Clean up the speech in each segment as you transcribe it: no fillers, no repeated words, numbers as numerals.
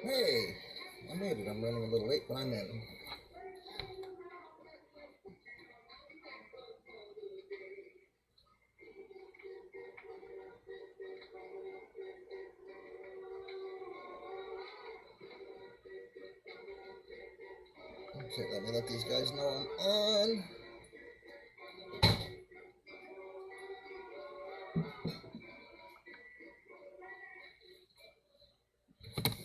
Hey, I made it. I'm running a little late, but I'm in. Okay, let me let these guys know I'm on.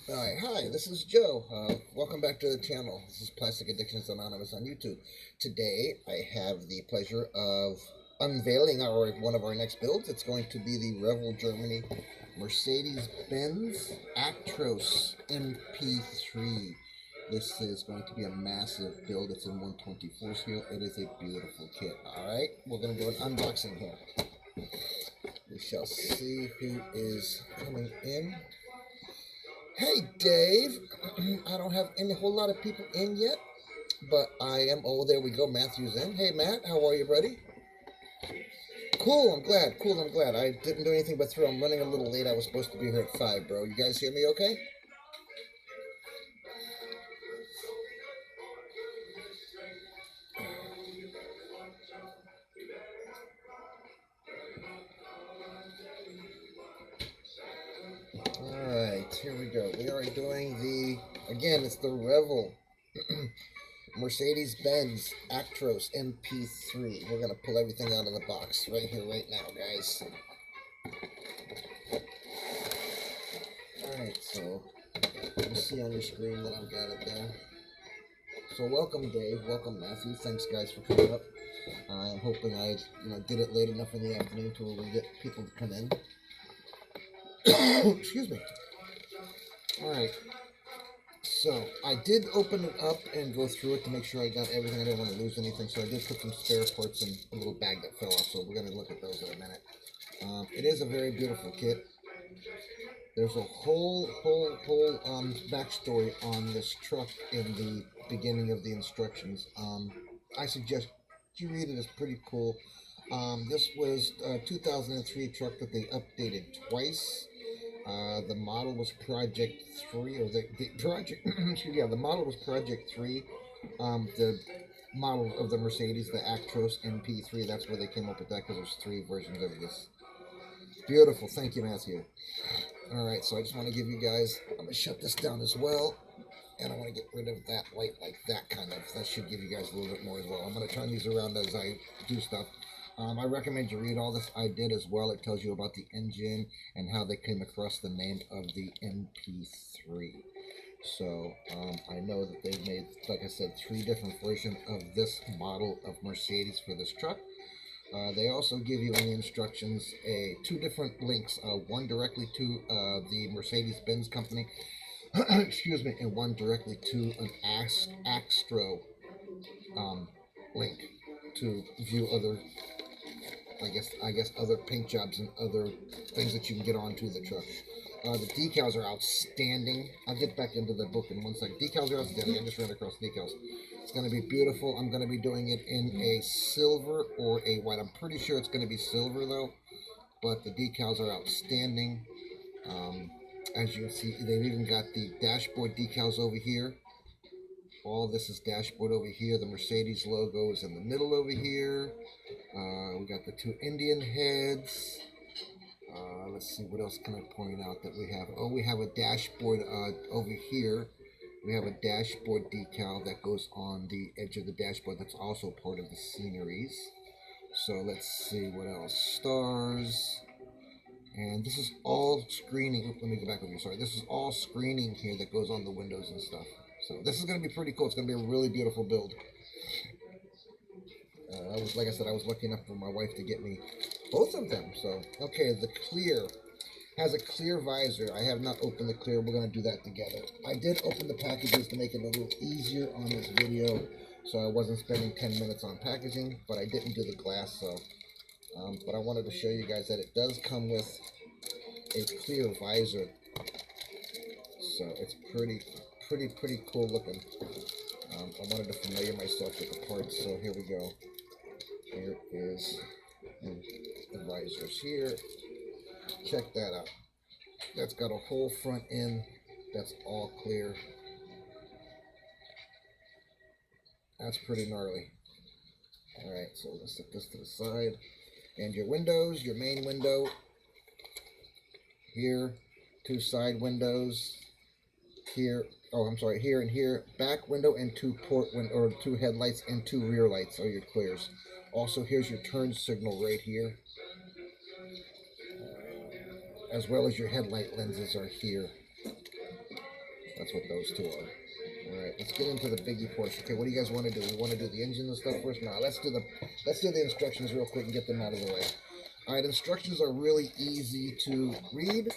Alright, hi, this is Joe. Welcome back to the channel. This is Plastic Addictions Anonymous on YouTube. Today, I have the pleasure of unveiling one of our next builds. It's going to be the Revel Germany Mercedes-Benz Astro Mp3. This is going to be a massive build. It's in 124 scale. It is a beautiful kit. Alright, we're going to do an unboxing here. We shall see who is coming in. Hey Dave, I don't have any whole lot of people in yet, but I am, oh there we go, Matthew's in. Hey Matt, how are you buddy? Cool, I'm glad. I didn't do anything but Thru. I'm running a little late. I was supposed to be here at 5, bro. You guys hear me okay? Alright, here we go. We are doing again, it's the Revel Mercedes-Benz Astro Mp3. We're going to pull everything out of the box right here, right now, guys. Alright, so you see on your screen that I've got it there. So welcome Dave, welcome Matthew. Thanks guys for coming up. I'm hoping I did it late enough in the afternoon to where we get people to come in. Excuse me. Alright. So I did open it up and go through it to make sure I got everything. I didn't want to lose anything, so I did put some spare parts in a little bag that fell off, so we're going to look at those in a minute. It is a very beautiful kit. There's a whole backstory on this truck in the beginning of the instructions. I suggest you read it. It's pretty cool. This was a 2003 truck that they updated twice. The model was Project 3, or the project, yeah, the model was Project 3. The model of the Mercedes, the Astro Mp3, that's where they came up with that, because there's 3 versions of this. Beautiful, thank you, Matthew. Alright, so I just want to give you guys, I'm going to shut this down as well, and I want to get rid of that light like that kind of, that should give you guys a little bit more as well. I'm going to turn these around as I do stuff. I recommend you read all this. I did as well. It tells you about the engine and how they came across the name of the MP3. So I know that they've made, like I said, 3 different versions of this model of Mercedes for this truck. They also give you in the instructions 2 different links, one directly to the Mercedes-Benz company, excuse me, and one directly to an Astro link to view other, I guess other paint jobs and other things that you can get onto the truck. The decals are outstanding. I'll get back into the book in one second. Decals are outstanding. I just ran across decals. It's going to be beautiful. I'm going to be doing it in a silver or a white. I'm pretty sure it's going to be silver though, but the decals are outstanding. As you can see, they've even got the dashboard decals over here. All this is dashboard over here. The Mercedes logo is in the middle over here. We got the 2 Indian heads. Let's see, what else can I point out that we have? Oh, we have a dashboard over here. We have a dashboard decal that goes on the edge of the dashboard. That's also part of the sceneries. So let's see what else. Stars. And this is all screening. Let me go back over here. Sorry. This is all screening here that goes on the windows and stuff. So this is going to be pretty cool. It's going to be a really beautiful build. Like I said, I was lucky enough for my wife to get me both of them. So, okay, the clear has a clear visor. I have not opened the clear. We're going to do that together. I did open the packages to make it a little easier on this video, so I wasn't spending 10 minutes on packaging, but I didn't do the glass, so, but I wanted to show you guys that it does come with a clear visor. So it's pretty cool looking. I wanted to familiar myself with the parts, so here we go. Here is the visors here. Check that out. That's got a whole front end That's all clear. That's pretty gnarly. Alright, so let's set this to the side. And your windows, your main window here, 2 side windows here. Oh, I'm sorry, here and here. Back window and 2 port window, or 2 headlights and 2 rear lights are your clears. Also, here's your turn signal right here. As well as your headlight lenses are here. That's what those two are. Alright, let's get into the biggie portion. Okay, what do you guys want to do? We want to do the engine and stuff first? Now, let's do the instructions real quick and get them out of the way. Alright, instructions are really easy to read.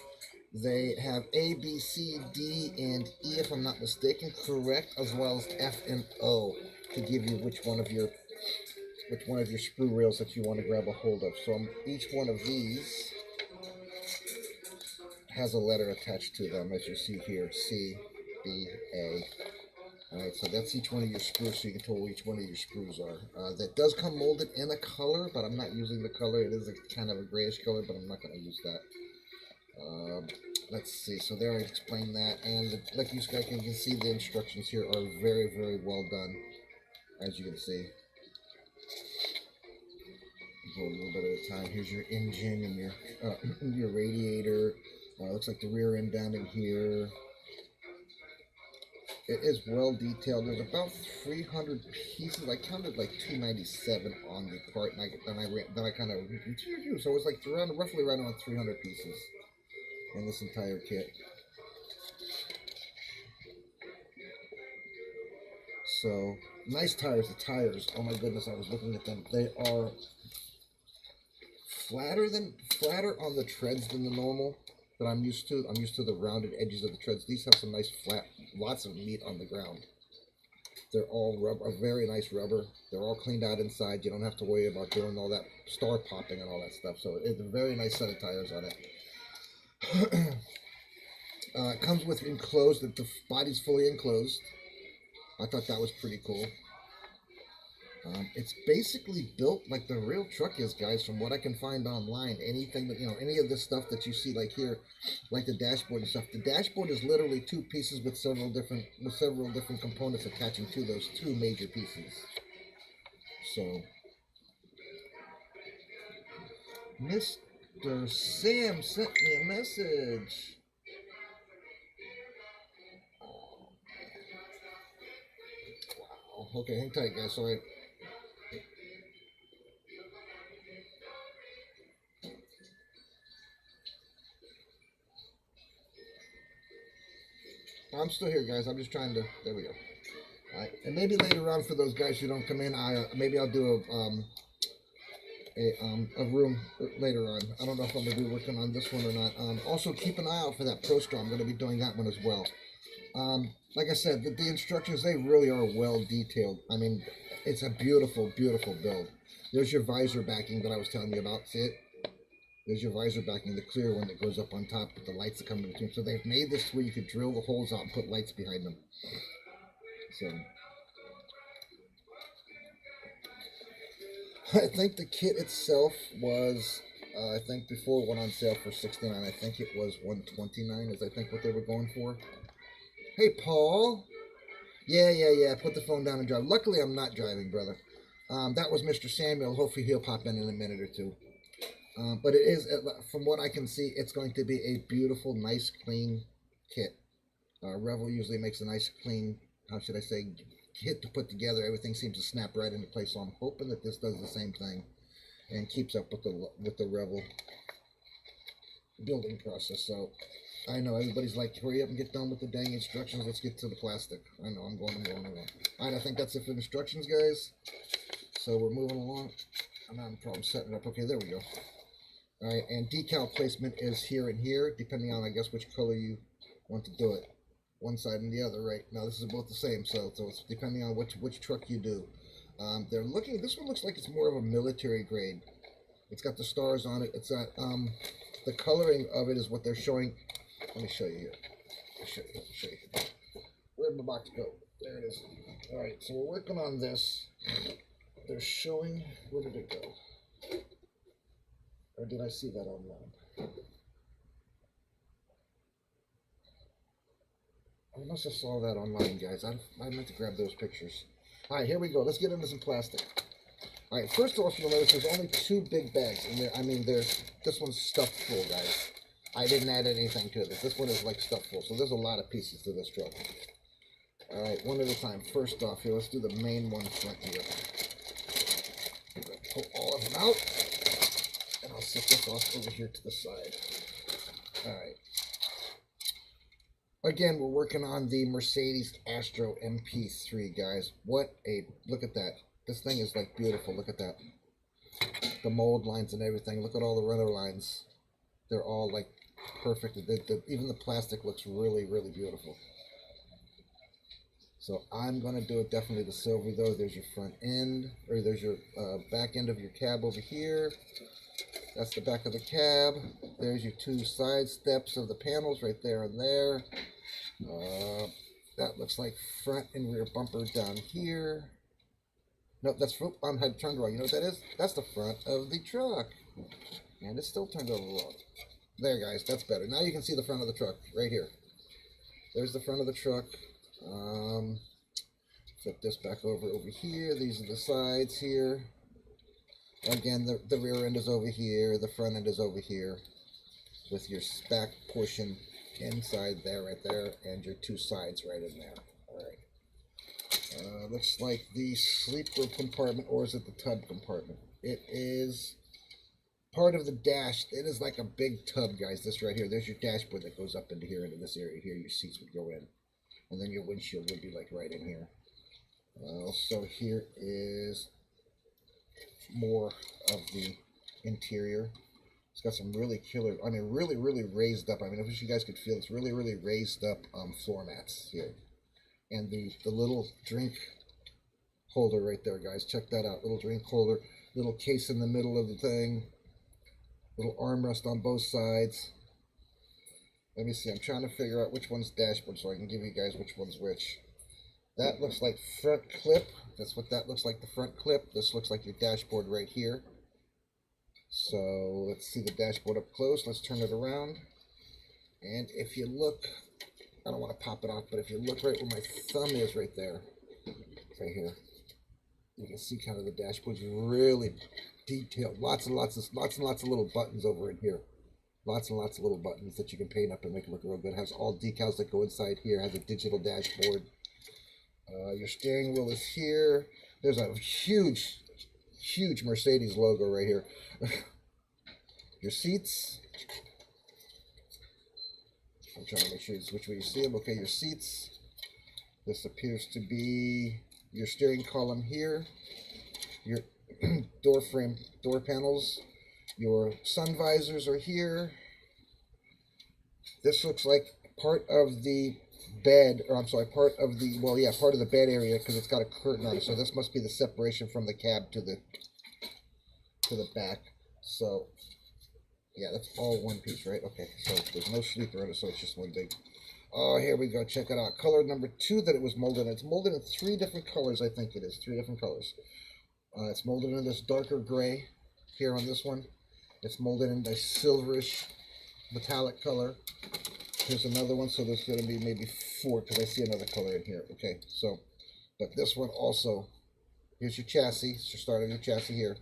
They have A, B, C, D, and E, if I'm not mistaken, correct, as well as F and O to give you which one of your sprue rails that you want to grab a hold of. So each one of these has a letter attached to them, as you see here, C, B, A. Alright, so that's each one of your sprues, so you can tell where each one of your sprues are. That does come molded in a color, but I'm not using the color. It is a kind of a grayish color, but I'm not going to use that. Let's see, so there I explained that, and like you guys can see, the instructions here are very, very well done, as you can see. Go a little bit at a time. Here's your engine and your radiator. Looks like the rear end down in here. It is well detailed. There's about 300 pieces. I counted like 297 on the part, and then I kind of so it's like roughly right around 300 pieces in this entire kit. So nice tires. The tires, oh my goodness, I was looking at them. They are flatter on the treads than the normal that I'm used to. I'm used to the rounded edges of the treads. These have some nice flat, lots of meat on the ground. They're all rubber, a very nice rubber. They're all cleaned out inside. You don't have to worry about doing all that star popping and all that stuff. So it's a very nice set of tires on it. It comes with enclosed, the body's fully enclosed. I thought that was pretty cool. It's basically built like the real truck is, guys, from what I can find online. Anything that, any of this stuff that you see like here, like the dashboard and stuff. The dashboard is literally 2 pieces with several different components attaching to those 2 major pieces. So, Mr. Sam sent me a message. Wow. Okay, hang tight, guys. Sorry. I'm still here, guys. I'm just trying to. There we go. All right, and maybe later on, for those guys who don't come in, maybe I'll do a room later on. I don't know if I'm gonna be working on this one or not. Also, keep an eye out for that Pro Straw. I'm gonna be doing that one as well. Like I said, the instructions, they really are well detailed. I mean, it's a beautiful, beautiful build. There's your visor backing that I was telling you about. See it? There's your visor backing, the clear one that goes up on top with the lights that come in between. So they've made this to where you could drill the holes out and put lights behind them. So I think the kit itself was, I think before it went on sale for $69, I think it was $129 is I think what they were going for. Hey, Paul. Yeah. Put the phone down and drive. Luckily, I'm not driving, brother. That was Mr. Samuel. Hopefully, he'll pop in a minute or two. But it is, from what I can see, it's going to be a beautiful, nice, clean kit. Revel usually makes a nice, clean, how should I say, kit to put together. Everything seems to snap right into place. So I'm hoping that this does the same thing and keeps up with the Revel building process. So I know everybody's like, hurry up and get done with the dang instructions. Let's get to the plastic. I know, I'm going. All right, I think that's it for the instructions, guys. So we're moving along. I'm having a problem setting it up. Okay, there we go. All right, and decal placement is here and here, depending on, I guess, which color you want to do it. One side and the other, right? Now, this is both the same, so it's depending on which truck you do. This one looks like it's more of a military grade. It's got the stars on it. It's got, the coloring of it is what they're showing. Let me show you here. Show you. Where'd my box go? There it is. All right, so we're working on this. They're showing, where did it go? Or did I see that online? I must have saw that online, guys. I meant to grab those pictures. All right, here we go. Let's get into some plastic. All right, first off, you'll notice there's only 2 big bags, and this one's stuffed full, guys. I didn't add anything to this. This one is like stuffed full, so there's a lot of pieces to this truck. All right, one at a time. First off, here, let's do the main one front here. I'm gonna pull all of them out, and I'll set this off over here to the side. All right. Again, we're working on the Mercedes Astro Mp3, guys. Look at that. This thing is like beautiful. Look at that. The mold lines and everything. Look at all the runner lines. They're all like perfect. Even the plastic looks really, really beautiful. So I'm going to do it definitely the silver though. There's your front end, or there's your back end of your cab over here. That's the back of the cab. There's your 2 side steps of the panels right there and there. That looks like front and rear bumper down here. No, that's front. I had turned wrong. You know what that is? That's the front of the truck. And it's still turned over wrong. There, guys. That's better. Now you can see the front of the truck right here. There's the front of the truck. Flip this back over here. These are the sides here. Again, the rear end is over here. The front end is over here. With your back portion inside there, right there, and your 2 sides right in there. All right. Looks like the sleeper compartment, or is it the tub compartment? It is part of the dash. It is like a big tub, guys. This right here. There's your dashboard that goes up into here, into this area here. Your seats would go in, and then your windshield would be like right in here. So here is more of the interior. It's got some really killer, I mean, really, really raised up. I mean, I wish you guys could feel it's really, really raised up floor mats here. And the little drink holder right there, guys. Check that out. Little drink holder, little case in the middle of the thing, little armrest on both sides. Let me see. I'm trying to figure out which one's dashboard so I can give you guys which one's which. That looks like front clip. That's what that looks like, the front clip. This looks like your dashboard right here. So let's see the dashboard up close. Let's turn it around. And if you look, I don't want to pop it off, but if you look right where my thumb is right there, right here, you can see kind of the dashboard's really detailed. Lots and lots of little buttons over in here. Lots and lots of little buttons that you can paint up and make it look real good. It has all decals that go inside here. It has a digital dashboard. Your steering wheel is here. There's a huge Mercedes logo right here. Your seats. I'm trying to make sure it's which way you see them. Okay, your seats. This appears to be your steering column here. Your door panels. Your sun visors are here. This looks like part of the bed, or I'm sorry, part of the bed area, because it's got a curtain on it. So this must be the separation from the cab to the back. So yeah, that's all one piece, right? Okay, so there's no sleeper in it, so it's just one big. Oh, here we go. Check it out. Color number 2 that it was molded in. It's molded in 3 different colors, I think it is. 3 different colors. It's molded in this darker gray here on this one. It's molded in this silverish metallic color. Here's another one, so there's going to be maybe 4, because I see another color in here. Okay, so, but this one also, here's your chassis. It's your start of your chassis here.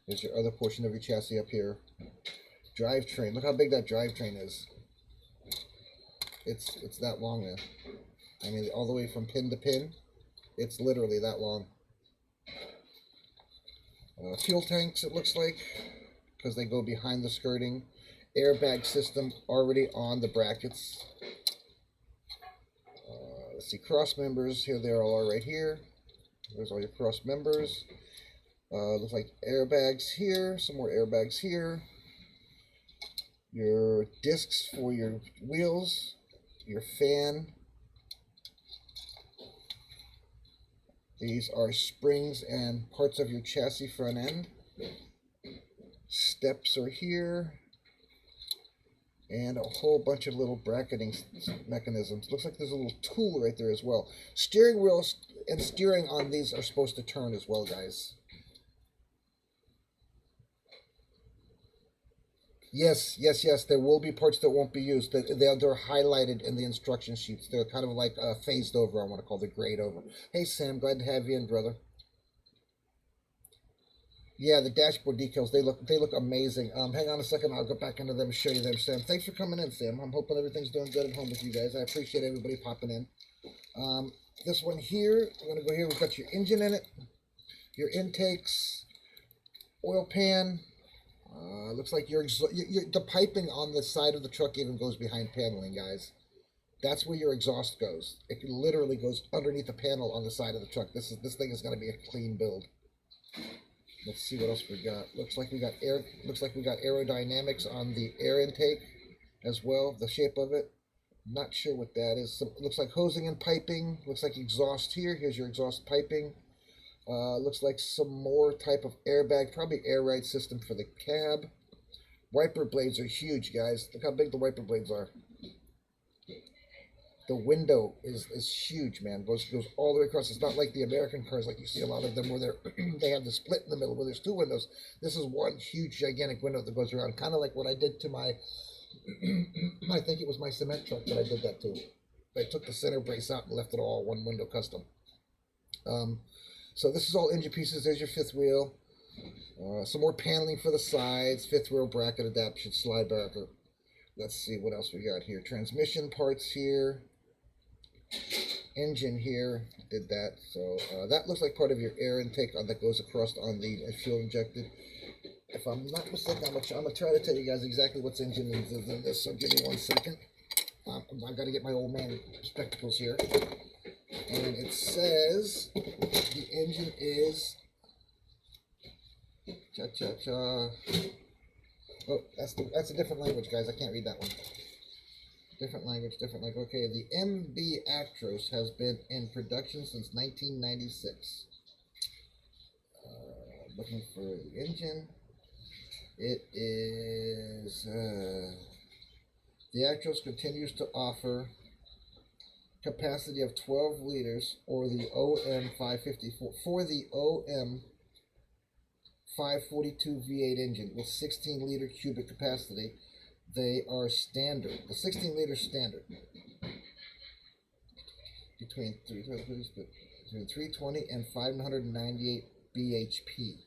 Here's your other portion of your chassis up here. Drivetrain. Look how big that drivetrain is. It's that long now. I mean, all the way from pin to pin, it's literally that long. Fuel tanks, it looks like, because they go behind the skirting. Airbag system already on the brackets. Let's see, cross members. Here they all are right here. There's all your cross members. Looks like airbags here. Some more airbags here. Your discs for your wheels. Your fan. These are springs and parts of your chassis front end. Steps are here. And a whole bunch of little bracketing mechanisms. Looks like there's a little tool right there as well. Steering wheels and steering on these are supposed to turn as well, guys. Yes, yes, yes. There will be parts that won't be used. They're highlighted in the instruction sheets. They're kind of like phased over. I want to call the grade over. Hey Sam, glad to have you in, brother. Yeah, the dashboard decals, they look amazing. Hang on a second, I'll go back into them and show you them, Sam. Thanks for coming in, Sam. I'm hoping everything's doing good at home with you guys. I appreciate everybody popping in. This one here, I'm gonna go here. We've got your engine in it, your intakes, oil pan. Looks like the piping on the side of the truck even goes behind paneling, guys. That's where your exhaust goes. It literally goes underneath the panel on the side of the truck. This thing is gonna be a clean build. Let's see what else we got. Looks like we got air. Looks like we got aerodynamics on the air intake as well. The shape of it. Not sure what that is. Looks like hosing and piping. Looks like exhaust here. Here's your exhaust piping. Looks like some more type of airbag. Probably air ride system for the cab. Wiper blades are huge, guys. Look how big the wiper blades are. The window is huge, man. Goes all the way across. It's not like the American cars, like you see a lot of them where they have the split in the middle where there's two windows. This is one huge, gigantic window that goes around, kind of like what I did to my, I think it was my cement truck that I did that to. I took the center brace out and left it all one window custom. So this is all engine pieces. There's your fifth wheel. Some more paneling for the sides. Fifth wheel bracket adaptation, slide bracket. Let's see what else we got here. Transmission parts here. Engine here, did that. So that looks like part of your air intake that goes across on the fuel injected. If I'm not mistaken, I'm gonna try to tell you guys exactly what's engine is in this. So give me 1 second. I've got to get my old man spectacles here, and it says the engine is cha. Oh, that's a different language, guys. I can't read that one. Different language. Okay, the MB Actros has been in production since 1996. Looking for the engine. It is, the Actros continues to offer capacity of 12 liters or the OM 554 for the OM 542 V8 engine with 16 liter cubic capacity. They are standard. The 16 liter standard between 320 and 598 bhp.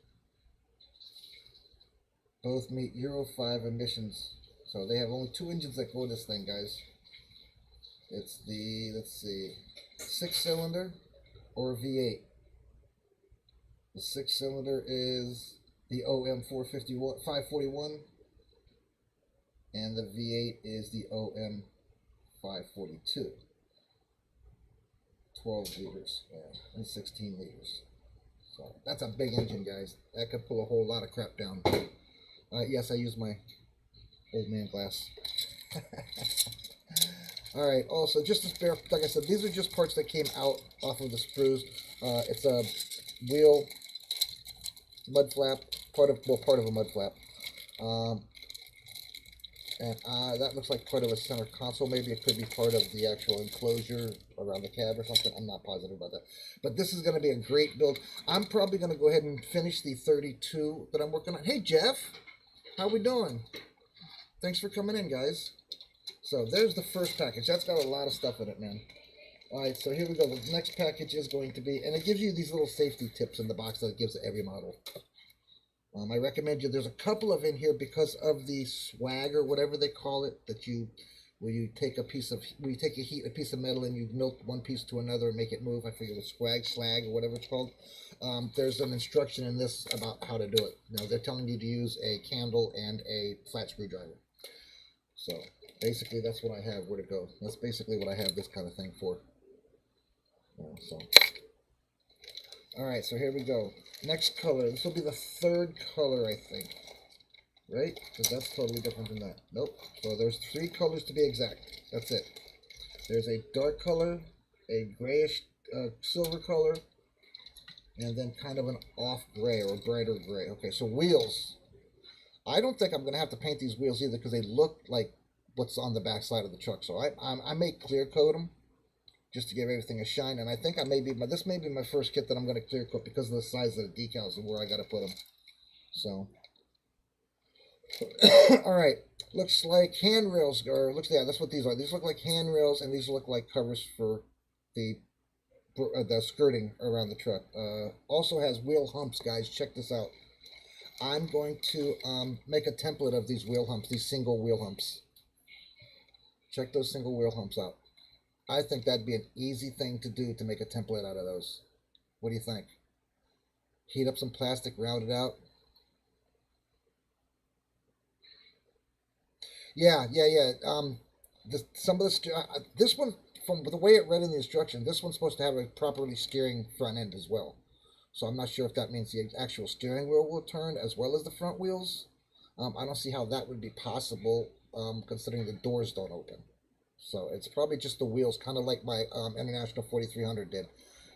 Both meet Euro 5 emissions. So they have only two engines that go in this thing, guys. It's the, let's see, 6-cylinder or V8. The 6-cylinder is the OM 541. And the V8 is the OM 542. 12 liters and 16 liters. So that's a big engine, guys. That could pull a whole lot of crap down. Yes, I use my old man glass. All right. Also, just to spare, like I said, these are just parts that came out off of the sprues. It's a wheel mud flap, part of a mud flap. And that looks like part of a center console. Maybe it could be part of the actual enclosure around the cab or something. I'm not positive about that. But this is going to be a great build. I'm probably going to go ahead and finish the 32 that I'm working on. Hey, Jeff. How we doing? Thanks for coming in, guys. So there's the first package. That's got a lot of stuff in it, man. All right, so here we go. The next package is going to be, and it gives you these little safety tips in the box that it gives to every model. I recommend you. There's a couple of in here because of the swag or whatever they call it that where you take a piece of metal and you melt one piece to another and make it move. I forget what slag or whatever it's called. There's an instruction in this about how to do it. Now they're telling you to use a candle and a flat screwdriver. So basically that's what I have. Where to go? That's basically what I have this kind of thing for. All right, so here we go. Next color. This will be the third color, I think. Right? Because that's totally different than that. Nope. So there's 3 colors to be exact. That's it. There's a dark color, a grayish silver color, and then kind of an off gray or a brighter gray. Okay, so wheels. I don't think I'm going to have to paint these wheels either because they look like what's on the back side of the truck. So I may clear coat them just to give everything a shine. And I think this may be my first kit that I'm going to clear coat because of the size of the decals and where I got to put them. So All right, looks like handrails, or yeah, that's what these are. These look like handrails, and these look like covers for the the skirting around the truck. Also has wheel humps, guys. Check this out. I'm going to make a template of these wheel humps, these single wheel humps. Check those single wheel humps out. I think that'd be an easy thing to do to make a template out of those. What do you think? Heat up some plastic, round it out. Yeah, yeah, yeah. Some of this one, from the way it read in the instruction, this one's supposed to have a properly steering front end as well. So I'm not sure if that means the actual steering wheel will turn as well as the front wheels. I don't see how that would be possible, considering the doors don't open. So it's probably just the wheels, kind of like my International 4300 did.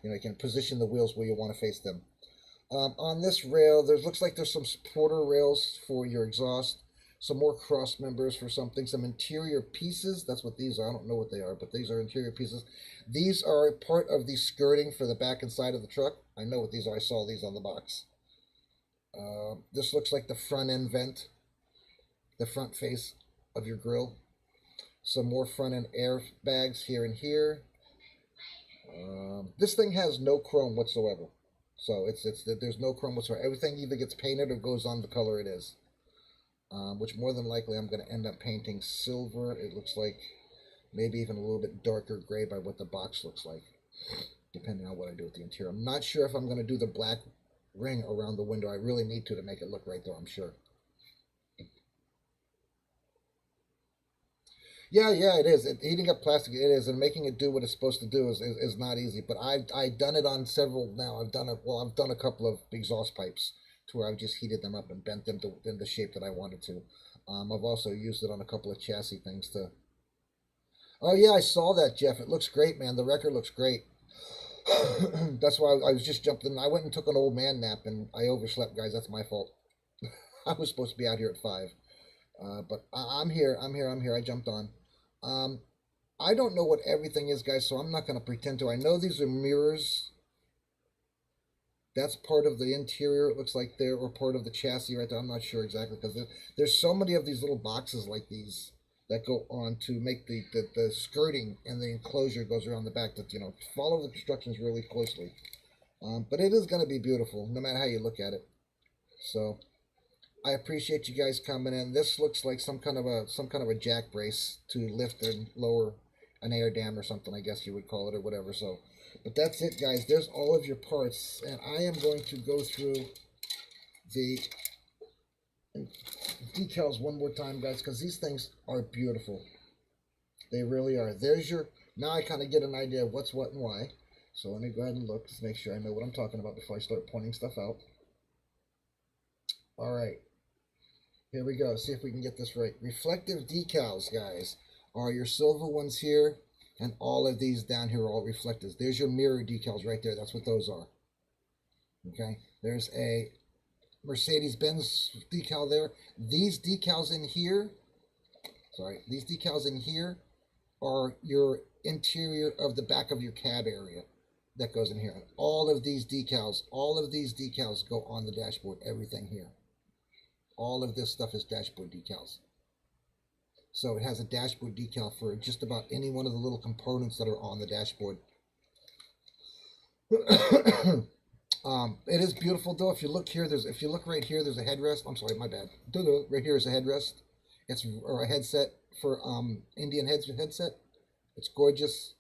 You know, you can position the wheels where you want to face them. On this rail, there looks like there's some supporter rails for your exhaust, some more cross members for something, some interior pieces. That's what these are. I don't know what they are, but these are interior pieces. These are part of the skirting for the back and side of the truck. I know what these are. I saw these on the box. This looks like the front end vent, the front face of your grill. Some more front end air bags here and here. This thing has no chrome whatsoever. So there's no chrome whatsoever. Everything either gets painted or goes on the color it is. Which more than likely I'm going to end up painting silver. It looks like maybe even a little bit darker gray by what the box looks like, depending on what I do with the interior. I'm not sure if I'm going to do the black ring around the window. I really need to make it look right, though, I'm sure. Yeah, yeah, it is. Heating up plastic, it is, and making it do what it's supposed to do is not easy. But I've done it on several now. I've done a couple of exhaust pipes to where I've just heated them up and bent them in the shape that I wanted to. I've also used it on a couple of chassis things to. Oh yeah, I saw that, Jeff. It looks great, man. The record looks great. That's why I was just jumping in. I went and took an old man nap and I overslept, guys. That's my fault. I was supposed to be out here at 5. But I'm here. I'm here. I'm here. I jumped on. Um, I don't know what everything is, guys, so I'm not going to pretend to. I know these are mirrors. That's part of the interior, it looks like there, or part of the chassis right there. I'm not sure exactly, because there's so many of these little boxes like these that go on to make the skirting and the enclosure goes around the back that, you know, follow the instructions really closely. But it is going to be beautiful, no matter how you look at it. So I appreciate you guys coming in. This looks like some kind of a jack brace to lift and lower an air dam or something, I guess you would call it, or whatever. So, but that's it, guys. There's all of your parts, and I am going to go through the decals one more time, guys, because these things are beautiful. They really are. There's your. Now I kind of get an idea of what's what and why. So let me go ahead and look to make sure I know what I'm talking about before I start pointing stuff out. All right. Here we go. See if we can get this right. Reflective decals, guys, are your silver ones here, and all of these down here are all reflectors. There's your mirror decals right there. That's what those are. Okay. There's a Mercedes-Benz decal there. These decals in here, these decals in here are your interior of the back of your cab area that goes in here. All of these decals go on the dashboard, everything here. All of this stuff is dashboard decals. So it has a dashboard decal for just about any one of the little components that are on the dashboard. It is beautiful though. If you look here, if you look right here, there's a headrest. I'm sorry, my bad. Right here is a headrest. It's or a headset for Indian headset. It's gorgeous.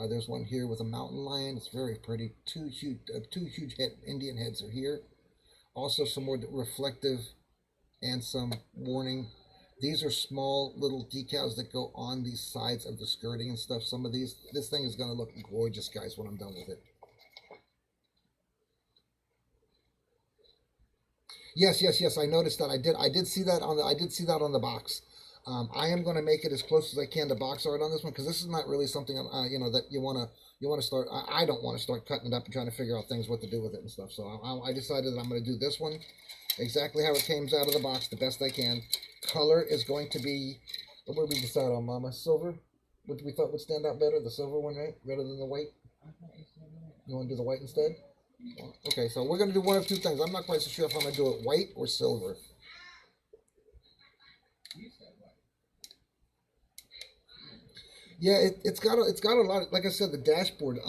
There's one here with a mountain lion. It's very pretty. Two huge Indian heads are here. Also some more reflective and some warning. These are small little decals that go on these sides of the skirting and stuff. Some of these, this thing is going to look gorgeous, guys, when I'm done with it. Yes. I noticed that. I did see that on the box. I am going to make it as close as I can to box art on this one because this is not really something you know that you want to start. I don't want to start cutting it up and trying to figure out things what to do with it and stuff. So I decided that I'm going to do this one exactly how it came out of the box, the best I can. Color is going to be, what did we decide on, Mama? Silver? What we thought would stand out better, the silver one, right? Rather than the white? You want to do the white instead? Okay, so we're going to do one of two things. I'm not quite so sure if I'm going to do it white or silver. Yeah, it's got a lot. Like I said, the dashboard,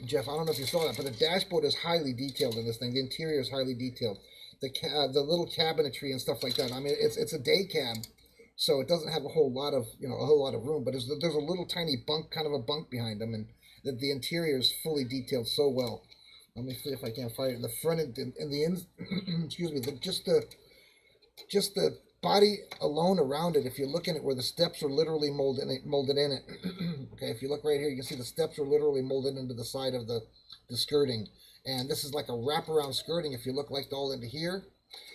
Jeff. I don't know if you saw that, but the dashboard is highly detailed in this thing. The interior is highly detailed. The little cabinetry and stuff like that. I mean, it's a day cab, so it doesn't have a whole lot of a whole lot of room. But there's a little tiny bunk, kind of a bunk behind them, and the interior is fully detailed so well. Let me see if I can find it. The front and the ends. Excuse me. Just the body alone around it. If you're looking at where the steps are literally molded in it. Okay, if you look right here, you can see the steps are literally molded into the side of the skirting. And this is like a wraparound skirting. If you look like all into here,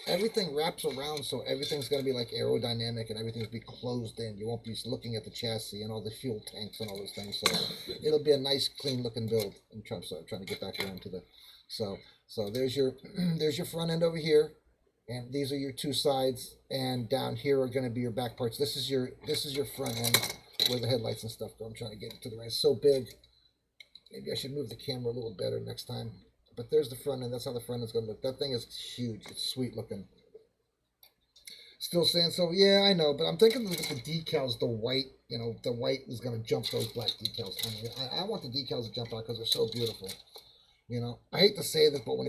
everything wraps around, so everything's going to be like aerodynamic and everything's be closed in. You won't be looking at the chassis and all the fuel tanks and all those things. So it'll be a nice, clean looking build. I'm trying to get back around to the so there's your there's your front end over here. And these are your two sides, and down here are going to be your back parts. This is your front end where the headlights and stuff go. I'm trying to get it to the right. It's so big. Maybe I should move the camera a little better next time. But there's the front end. That's how the front end's going to look. That thing is huge. It's sweet looking. Still saying so? Yeah, I know. But I'm thinking that the decals, the white, the white is going to jump those black decals. I mean, I want the decals to jump out because they're so beautiful. I hate to say this, but when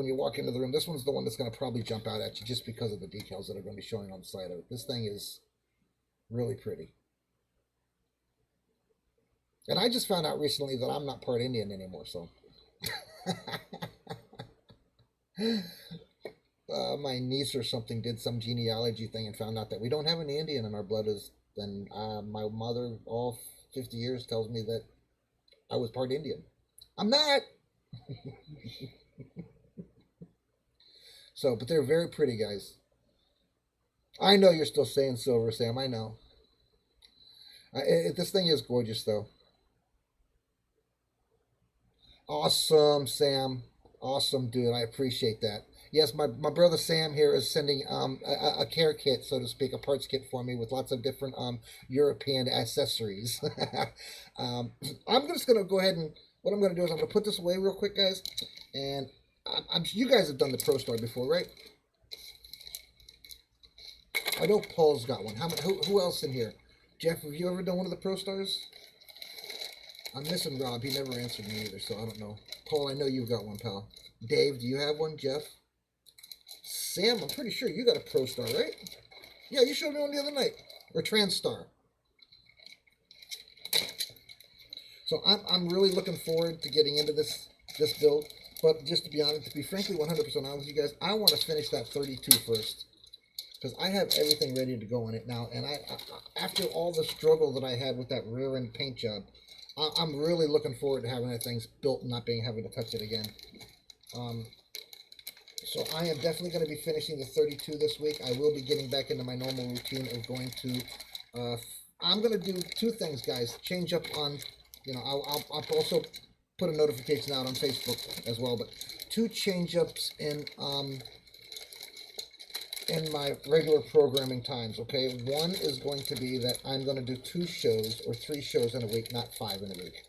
you walk into the room, this one's the one that's going to probably jump out at you just because of the decals that are going to be showing on the side of it. This thing is really pretty. And I just found out recently that I'm not part Indian anymore, so. My niece or something did some genealogy thing and found out that we don't have any Indian in our blood. And my mother, all 50 years, tells me that I was part Indian. I'm not! So, but they're very pretty, guys. I know you're still saying silver, Sam. I know. This thing is gorgeous, though. Awesome, Sam. Awesome, dude. I appreciate that. Yes, my brother Sam here is sending a care kit, so to speak, a parts kit for me with lots of different European accessories. I'm just going to go ahead and what I'm going to do is I'm going to put this away real quick, guys. And you guys have done the Pro Star before, right? I know Paul's got one. Who else in here? Jeff, have you ever done one of the Pro Stars? I'm missing Rob. He never answered me either, so I don't know. Paul, I know you've got one, pal. Dave, do you have one? Jeff? Sam, I'm pretty sure you got a Pro Star, right? Yeah, you showed me one the other night. Or TransStar. So I'm really looking forward to getting into this build. But just to be honest, to be frankly 100% honest with you guys, I want to finish that 32 first. Because I have everything ready to go on it now. And I after all the struggle that I had with that rear end paint job, I'm really looking forward to having that thing built and not having to touch it again. So I am definitely going to be finishing the 32 this week. I will be getting back into my normal routine of going to... I'm going to do two things, guys. Change up on... I'll also put a notification out on Facebook as well, but two change-ups in my regular programming times, okay? One is going to be that I'm going to do 2 shows or 3 shows in a week, not 5 in a week.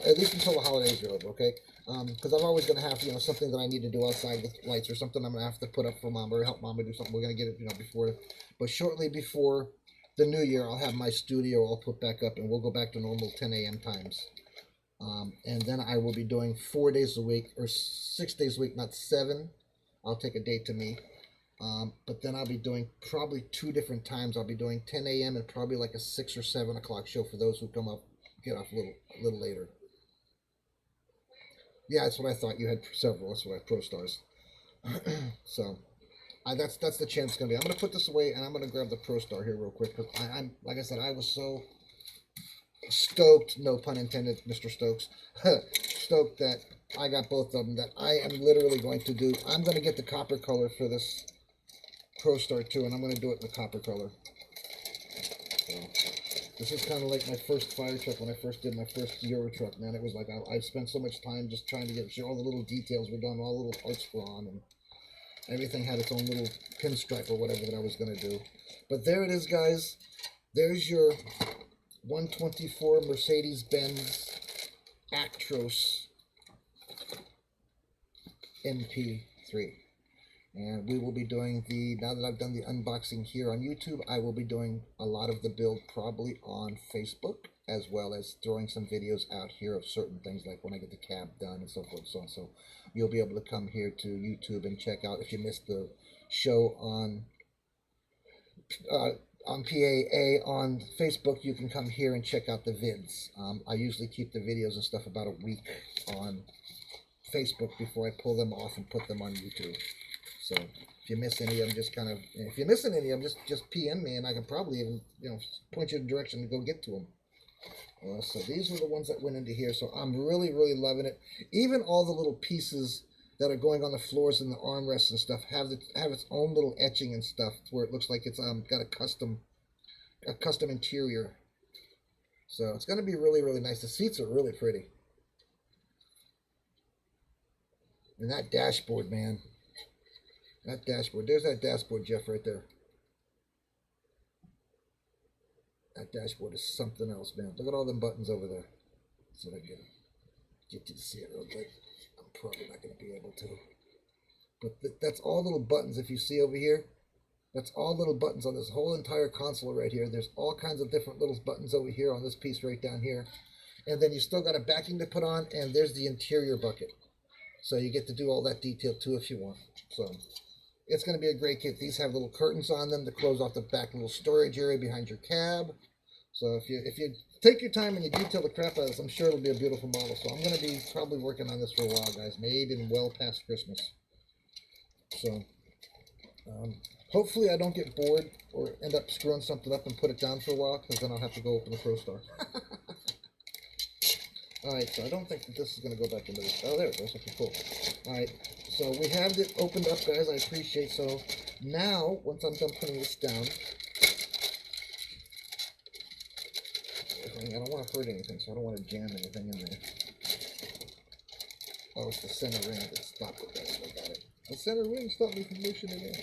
At least until the holidays are over, okay? Because I'm always going to have, something that I need to do outside with lights or something I'm going to have to put up for Mama or help Mama do something. We're going to get it, before. But shortly before the new year, I'll have my studio all put back up and we'll go back to normal 10 a.m. times. And then I will be doing 4 days a week or 6 days a week, not 7. I'll take a day to me. But then I'll be doing probably 2 different times. I'll be doing 10 a.m. and probably like a 6 or 7 o'clock show for those who come up, get off a little later. Yeah, that's what I thought. You had several. That's what I had Pro Stars. So that's the chance it's gonna be. I'm gonna put this away and I'm gonna grab the Pro Star here real quick because I'm like I said, I was so stoked, no pun intended, Mr. Stokes, stoked that I got both of them. That I am literally going to do. I'm gonna get the copper color for this Pro Star too, and I'm gonna do it in the copper color. So, this is kind of like my first fire truck when I first did my first Euro truck, man. It was like I spent so much time just trying to get sure all the little details were done, all the little parts were on, and everything had its own little pinstripe or whatever that I was going to do. But there it is, guys. There's your 124 Mercedes-Benz Actros MP3. And we will be doing now that I've done the unboxing here on YouTube, I will be doing a lot of the build probably on Facebook as well as throwing some videos out here of certain things, like when I get the cab done and so forth and so on. So you'll be able to come here to YouTube and check out, if you missed the show on PAA on Facebook, you can come here and check out the vids. I usually keep the videos and stuff about a week on Facebook before I pull them off and put them on YouTube. So if you miss any of them, if you're missing any of them, just PM me, and I can probably even, point you in the direction to go get to them. So these were the ones that went into here. So I'm really, really loving it. Even all the little pieces that are going on the floors and the armrests and stuff have its own little etching and stuff, where it looks like it's got a custom interior. So it's going to be really, really nice. The seats are really pretty. And that dashboard, man. That dashboard. There's that dashboard, Jeff, right there. That dashboard is something else, man. Look at all them buttons over there. So I can get you to see it real quick. I'm probably not going to be able to. But that's all little buttons. If you see over here, that's all little buttons on this whole entire console right here. There's all kinds of different little buttons over here on this piece right down here. And then you still got a backing to put on, and there's the interior bucket. So you get to do all that detail too if you want. So it's going to be a great kit. These have little curtains on them to close off the back little storage area behind your cab. So if you take your time and you detail the crap out of this, I'm sure it'll be a beautiful model. So I'm going to be probably working on this for a while, guys. Maybe even well past Christmas. So hopefully I don't get bored or end up screwing something up and put it down for a while, because then I'll have to go open the ProStar. Alright, so I don't think that this is going to go back into this. Oh, there it goes. Okay, cool. Alright, so we have it opened up, guys. I appreciate. So now, once I'm done putting this down, I don't want to hurt anything, so I don't want to jam anything in there. Oh, it's the center ring that stopped it, guys. I got it. The center ring stopped me from motioning in.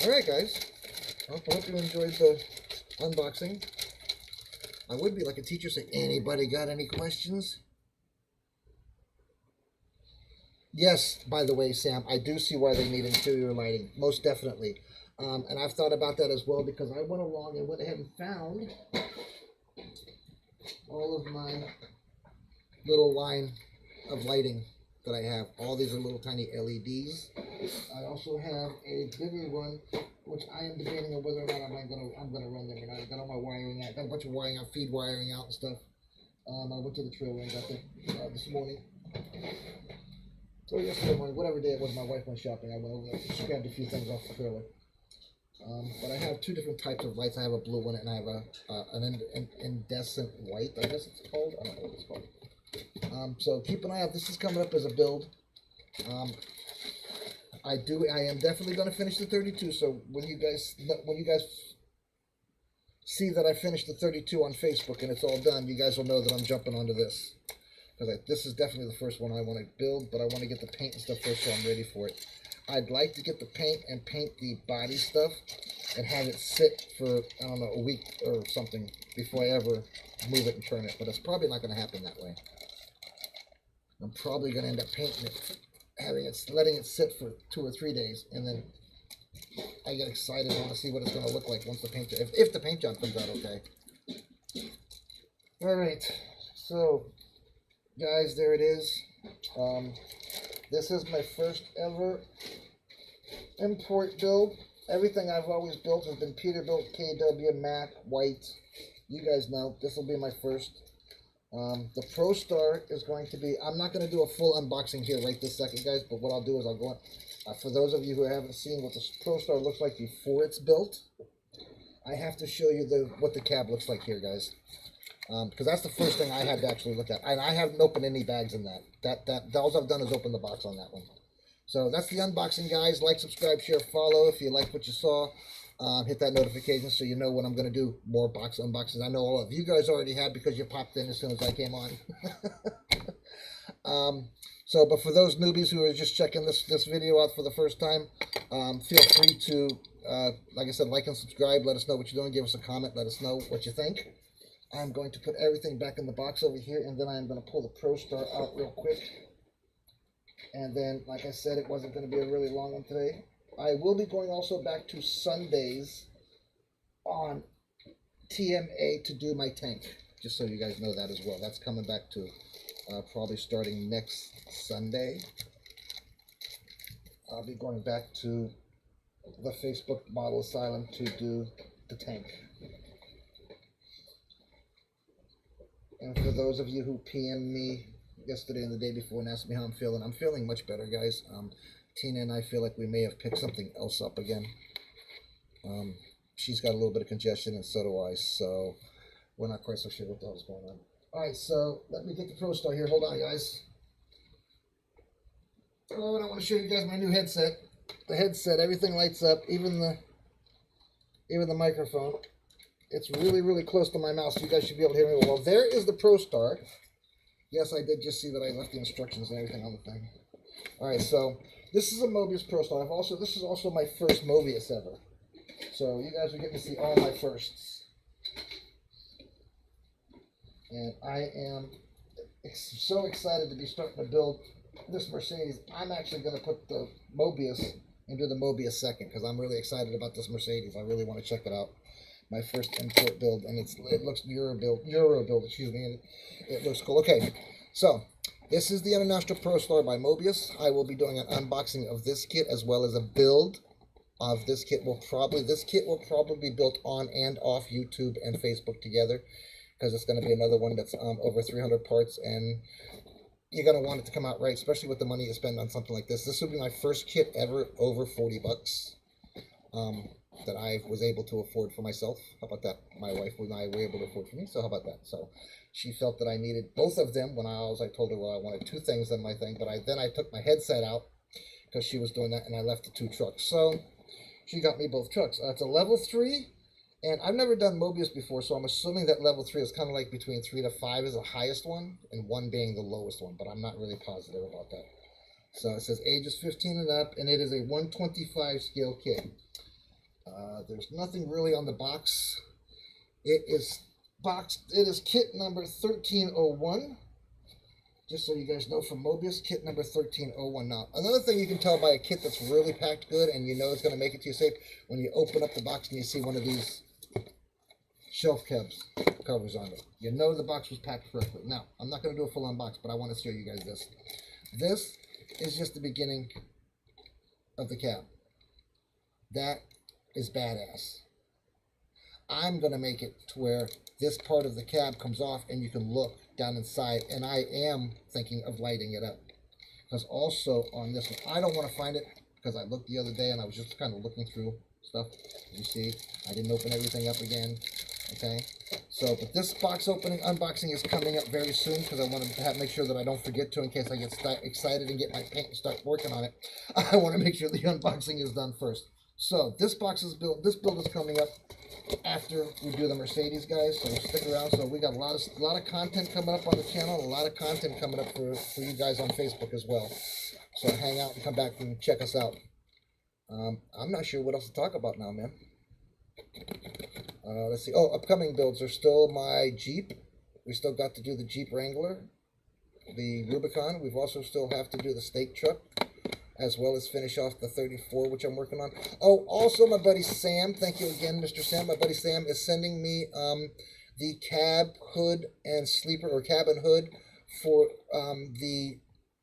Alright, guys. Well, I hope you enjoyed the unboxing. I would be like a teacher, say, anybody got any questions? Yes, by the way, Sam, I do see why they need interior lighting, most definitely. And I've thought about that as well, because I went along and went ahead and found all of my little line of lighting that I have. All these are little tiny LEDs. I also have a bigger one, which I am debating on whether or not I'm gonna run them or not. I got all my wiring out. Got a bunch of wiring out, feed wiring out and stuff. I went to the trailer and got them this morning. Or yesterday morning, whatever day it was, my wife went shopping. I went over there, she grabbed a few things off the trailer. But I have two different types of lights. I have a blue one and I have an incandescent white, I guess it's called. I don't know what it's called. So keep an eye out. This is coming up as a build. I am definitely going to finish the 32. So when you guys see that I finished the 32 on Facebook and it's all done, you guys will know that I'm jumping onto this. Because this is definitely the first one I want to build, but I want to get the paint and stuff first, so I'm ready for it. I'd like to get the paint and paint the body stuff and have it sit for, I don't know, a week or something before I ever move it and turn it. But it's probably not going to happen that way. I'm probably going to end up painting it, letting it sit for 2 or 3 days, and then I get excited and want to see what it's going to look like once the paint job, if the paint job comes out okay. All right, so guys, there it is. This is my first ever import build. Everything I've always built has been Peterbilt, KW, Mac, White. You guys know this will be my first. The ProStar is going to be, I'm not going to do a full unboxing here right this second, guys, but what I'll do is I'll go on, for those of you who haven't seen what the ProStar looks like before it's built, I have to show you what the cab looks like here, guys. Because that's the first thing I had to actually look at. And I haven't opened any bags in that. All I've done is open the box on that one. So that's the unboxing, guys. Like, subscribe, share, follow if you like what you saw. Hit that notification so you know when I'm going to do more box unboxings. I know all of you guys already have because you popped in as soon as I came on. But for those newbies who are just checking this video out for the first time, feel free to, like I said, like and subscribe. Let us know what you're doing. Give us a comment. Let us know what you think. I'm going to put everything back in the box over here, and then I'm going to pull the ProStar out real quick. And then, like I said, it wasn't going to be a really long one today. I will be going also back to Sundays on TMA to do my tank. Just so you guys know that as well. That's coming back to probably starting next Sunday. I'll be going back to the Facebook Model Asylum to do the tank. And for those of you who PM'd me yesterday and the day before and asked me how I'm feeling much better, guys. Tina and I feel like we may have picked something else up again. She's got a little bit of congestion, and so do I, so we're not quite so sure what the hell's going on. Alright, so let me get the Pro Star here. Hold on, guys. Oh, and I want to show you guys my new headset. The headset, everything lights up, even the microphone. It's really, really close to my mouth, so you guys should be able to hear me well. There is the Pro Star. Yes, I did just see that I left the instructions and everything on the thing. Alright, so this is a Mobius Pro Star. This is also my first Mobius ever. So you guys are getting to see all my firsts. And I am so excited to be starting to build this Mercedes. I'm actually going to put the Mobius and do the Mobius second because I'm really excited about this Mercedes. I really want to check it out. My first import build, and it looks Euro build, excuse me. It looks cool. Okay, so this is the International Pro Star by Mobius. I will be doing an unboxing of this kit as well as a build of this kit. This kit will probably be built on and off YouTube and Facebook together because it's going to be another one that's over 300 parts, and you're going to want it to come out right, especially with the money you spend on something like this. This will be my first kit ever over 40 bucks. That I was able to afford for myself. How about that? My wife and I were able to afford for me, so how about that? So she felt that I needed both of them when I told her, well, I wanted two things in my thing, but then I took my headset out because she was doing that, and I left the two trucks. So she got me both trucks. It's a level 3, and I've never done Mobius before, so I'm assuming that level 3 is kind of like between 3 to 5 is the highest one, and 1 being the lowest one, but I'm not really positive about that. So it says ages 15 and up, and it is a 125 scale kit. There's nothing really on the box. It is kit number 1301. Just so you guys know, from Mobius, kit number 1301. Now, another thing you can tell by a kit that's really packed good and you know it's going to make it to you safe, when you open up the box and you see one of these shelf covers on it. You know the box was packed correctly. Now, I'm not going to do a full unbox, but I want to show you guys this. This is just the beginning of the cab. That is badass. I'm going to make it to where this part of the cab comes off and you can look down inside, and I am thinking of lighting it up. Because also on this one, I don't want to find it because I looked the other day and I was just kind of looking through stuff. You see, I didn't open everything up again. Okay, so but this box unboxing is coming up very soon because I want to make sure that I don't forget to in case I get excited and get my paint and start working on it. I want to make sure the unboxing is done first. So this build is coming up after we do the Mercedes, guys. So stick around. So we got a lot of content coming up on the channel, a lot of content coming up for you guys on Facebook as well. So hang out and come back and check us out. I'm not sure what else to talk about now, man. Let's see. Oh, upcoming builds are still my Jeep. We still got to do the Jeep Wrangler, the Rubicon. We've also still have to do the stake truck, as well as finish off the 34, which I'm working on. Oh, also my buddy Sam, thank you again, Mr. Sam. My buddy Sam is sending me the cab hood and sleeper, or cabin hood for the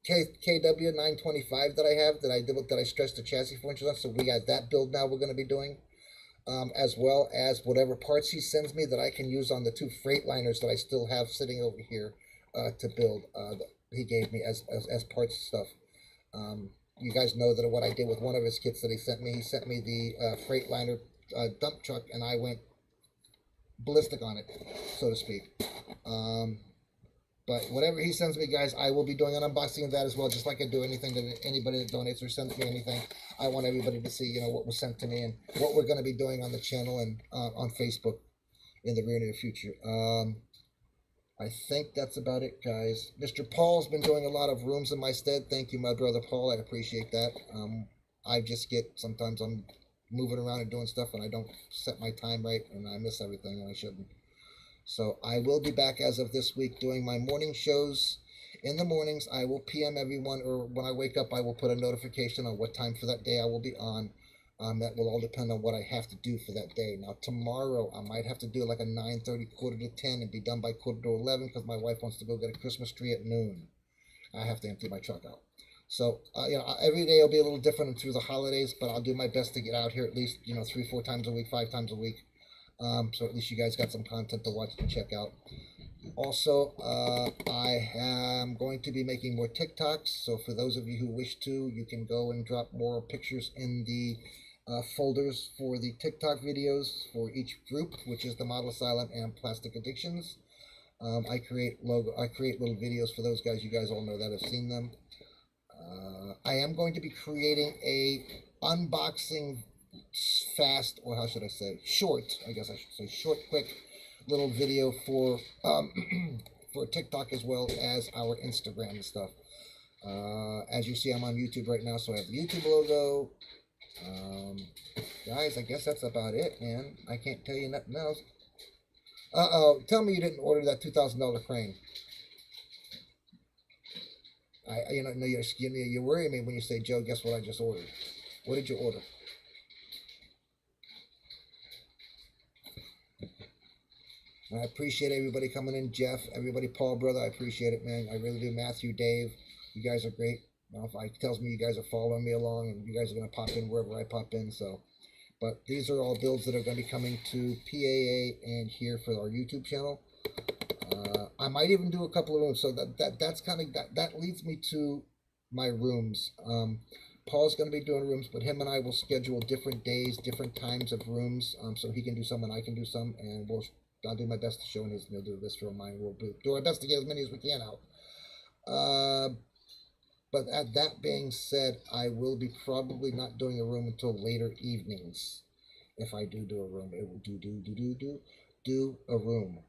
KW 925 that I have, that I stretched the chassis 4 inches off. So we got that build now we're going to be doing, as well as whatever parts he sends me that I can use on the 2 Freightliners that I still have sitting over here to build. He gave me as parts stuff. You guys know that what I did with one of his kits that he sent me the Freightliner dump truck, and I went ballistic on it, so to speak. But whatever he sends me, guys, I will be doing an unboxing of that as well, just like I do anything that anybody that donates or sends me anything. I want everybody to see, what was sent to me and what we're going to be doing on the channel and on Facebook in the near future. I think that's about it, guys. Mr. Paul's been doing a lot of rooms in my stead. Thank you, my brother Paul. I appreciate that. Sometimes I'm moving around and doing stuff, and I don't set my time right, and I miss everything, and I shouldn't. So I will be back as of this week doing my morning shows. In the mornings, I will PM everyone, or when I wake up, I will put a notification on what time for that day I will be on. That will all depend on what I have to do for that day. Now tomorrow I might have to do like a 9:30, quarter to 10, and be done by quarter to 11 because my wife wants to go get a Christmas tree at noon. I have to empty my truck out. So every day will be a little different through the holidays, but I'll do my best to get out here at least 3-4 times a week, 5 times a week. So at least you guys got some content to watch and check out. Also, I am going to be making more TikToks, so for those of you who wish to, you can go and drop more pictures in the folders for the TikTok videos for each group, which is the Model Asylum and Plastic Addictions. I create little videos for those guys. You guys all know that. I've seen them. I am going to be creating a unboxing fast, or how should I say, short, I guess I should say short, quick little video for for TikTok as well as our Instagram and stuff. As you see, I'm on YouTube right now, so I have the YouTube logo. Guys, I guess that's about it, man. I can't tell you nothing else. Tell me you didn't order that $2,000 crane. You worry me when you say, Joe, guess what I just ordered? What did you order? I appreciate everybody coming in. Jeff, everybody, Paul, brother, I appreciate it, man. I really do. Matthew, Dave, you guys are great. It tells me you guys are following me along, and you guys are going to pop in wherever I pop in. So, but these are all builds that are going to be coming to PAA and here for our YouTube channel. I might even do a couple of rooms. So that's kind of that leads me to my rooms. Paul's going to be doing rooms, but him and I will schedule different days, different times of rooms. So he can do some and I can do some, and I'll do my best to show his. He'll do this for mine. We'll do our best to get as many as we can out. But that being said, I will be probably not doing a room until later evenings. If I do a room, it will do a room.